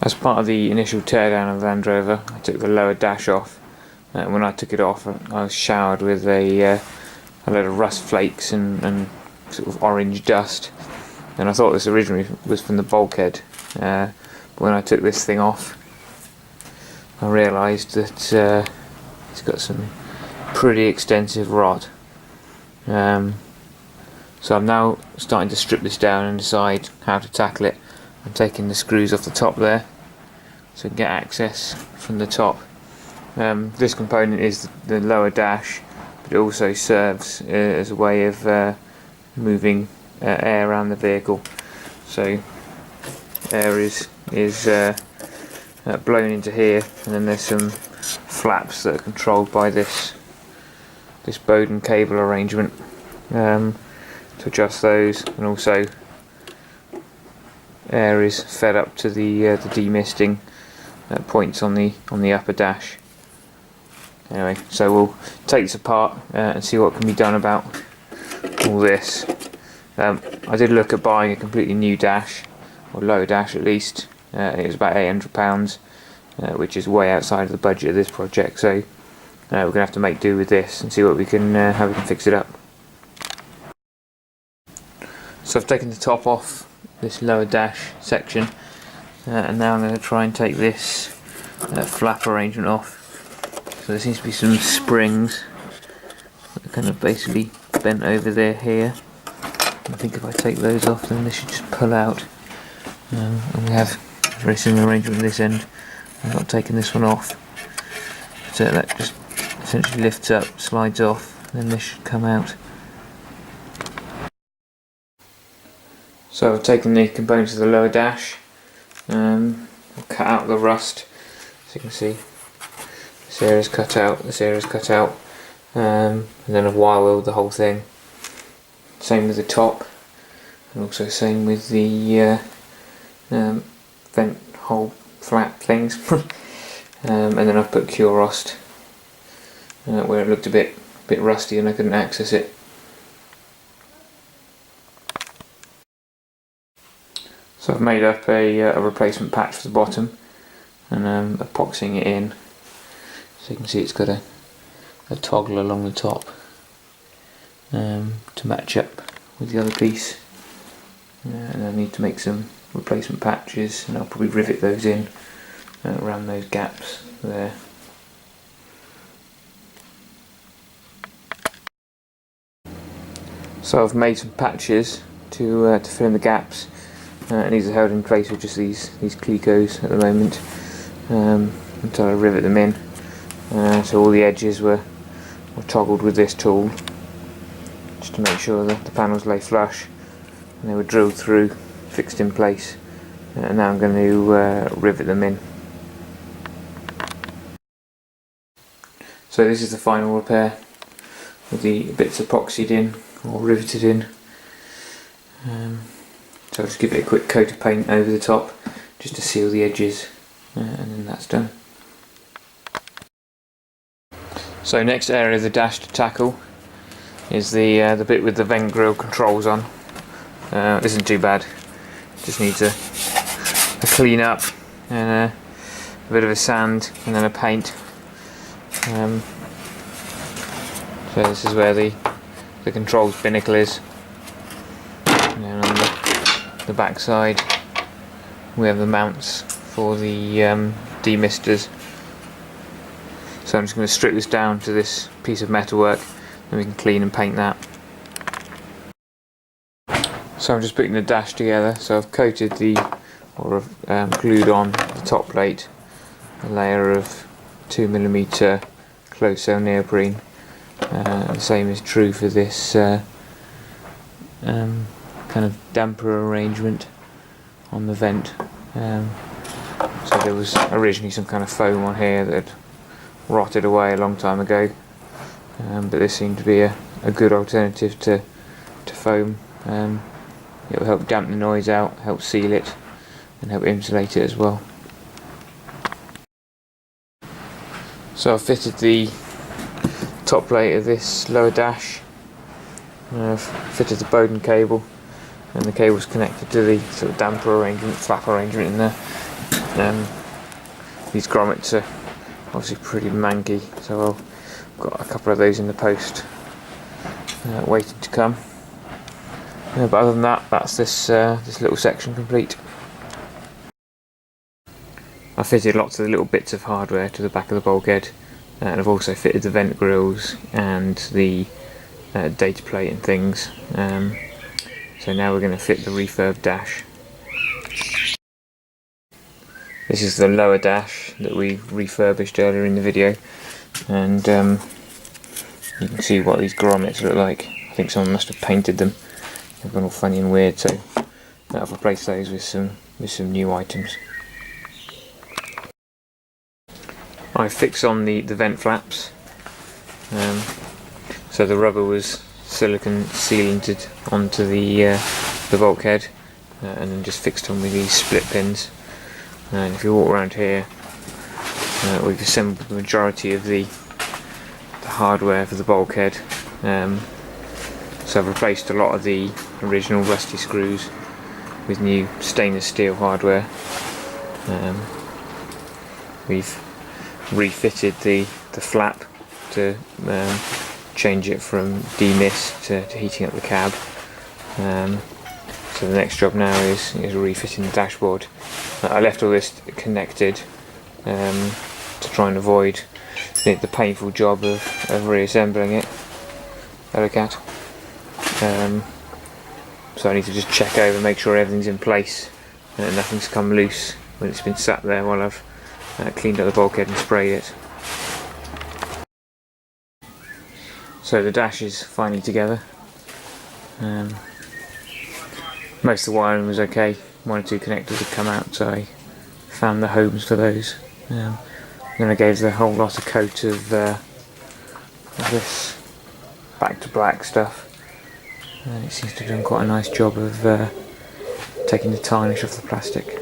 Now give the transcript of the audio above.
As part of the initial teardown of the Land Rover, I took the lower dash off. When I took it off, I was showered with a load of rust flakes and sort of orange dust. And I thought this originally was from the bulkhead. But when I took this thing off, I realised that it's got some pretty extensive rot. So I'm now starting to strip this down and decide how to tackle it. I'm taking the screws off the top there so I can get access from the top. This component is the lower dash, but it also serves as a way of moving air around the vehicle. So air is blown into here, and then there's some flaps that are controlled by this Bowden cable arrangement to adjust those, and also air is fed up to the demisting points on the upper dash. Anyway, so we'll take this apart and see what can be done about all this. I did look at buying a completely new dash, or lower dash at least. It was about £800, which is way outside of the budget of this project. So we're going to have to make do with this and see what we can how we can fix it up. So I've taken the top off this lower dash section, and now I'm going to try and take this flap arrangement off. So there seems to be some springs that are kind of basically bent over there here. I think if I take those off, then this should just pull out. And we have a very similar arrangement on this end. I've not taken this one off, so that just essentially lifts up, slides off, and then this should come out. So I've taken the components of the lower dash, I'll cut out the rust, as you can see. This area is cut out, this area is cut out, and then I've wire wheeled the whole thing. Same with the top, and also same with the vent hole flap things. And then I've put Cure Rust where it looked a bit rusty and I couldn't access it. So I've made up a replacement patch for the bottom, and epoxying it in. So you can see it's got a toggle along the top to match up with the other piece. And I need to make some replacement patches, and I'll probably rivet those in around those gaps there. So I've made some patches to fill in the gaps, and these are held in place with just these clecos at the moment until I rivet them in. So all the edges were toggled with this tool just to make sure that the panels lay flush, and they were drilled through, fixed in place, and now I'm going to rivet them in. So this is the final repair with the bits epoxied in or riveted in. So I'll just give it a quick coat of paint over the top just to seal the edges, and then that's done. So next area of the dash to tackle is the bit with the vent grille controls on. This isn't too bad, just needs a clean up and a bit of a sand and then a paint. So this is where the controls binnacle is, and then on the back side we have the mounts for the demisters. So I'm just going to strip this down to this piece of metalwork, and we can clean and paint that. So I'm just putting the dash together. So I've coated glued on the top plate a layer of 2mm closed cell neoprene. The same is true for this kind of damper arrangement on the vent. So there was originally some kind of foam on here that rotted away a long time ago, but this seemed to be a good alternative to foam. It will help damp the noise out, help seal it, and help insulate it as well. So I've fitted the top plate of this lower dash, and I've fitted the Bowden cable, and the cable's connected to the sort of damper arrangement, flap arrangement in there. These grommets are obviously pretty manky, so I've got a couple of those in the post waiting to come. But other than that, that's this little section complete. I fitted lots of the little bits of hardware to the back of the bulkhead, and I've also fitted the vent grills and the data plate and things. So now we're going to fit the refurb dash. This is the lower dash that we refurbished earlier in the video, and you can see what these grommets look like. I think someone must have painted them. They've gone all funny and weird, so I've replaced those with some new items. I fixed on the vent flaps. So the rubber was silicone sealanted onto the bulkhead, and then just fixed on with these split pins. And if you walk around here, we've assembled the majority of the hardware for the bulkhead. So I've replaced a lot of the original rusty screws with new stainless steel hardware. We've refitted the flap to change it from demist to heating up the cab. So the next job now is refitting the dashboard. I left all this connected to try and avoid the painful job of reassembling it. There we go. So I need to just check over, make sure everything's in place and nothing's come loose when it's been sat there while I've cleaned up the bulkhead and sprayed it. So the dash is finally together. Most of the wiring was okay. One or two connectors had come out, so I found the homes for those. Then I gave the whole lot a coat of this back to black stuff. It seems to have done quite a nice job of taking the tarnish off the plastic.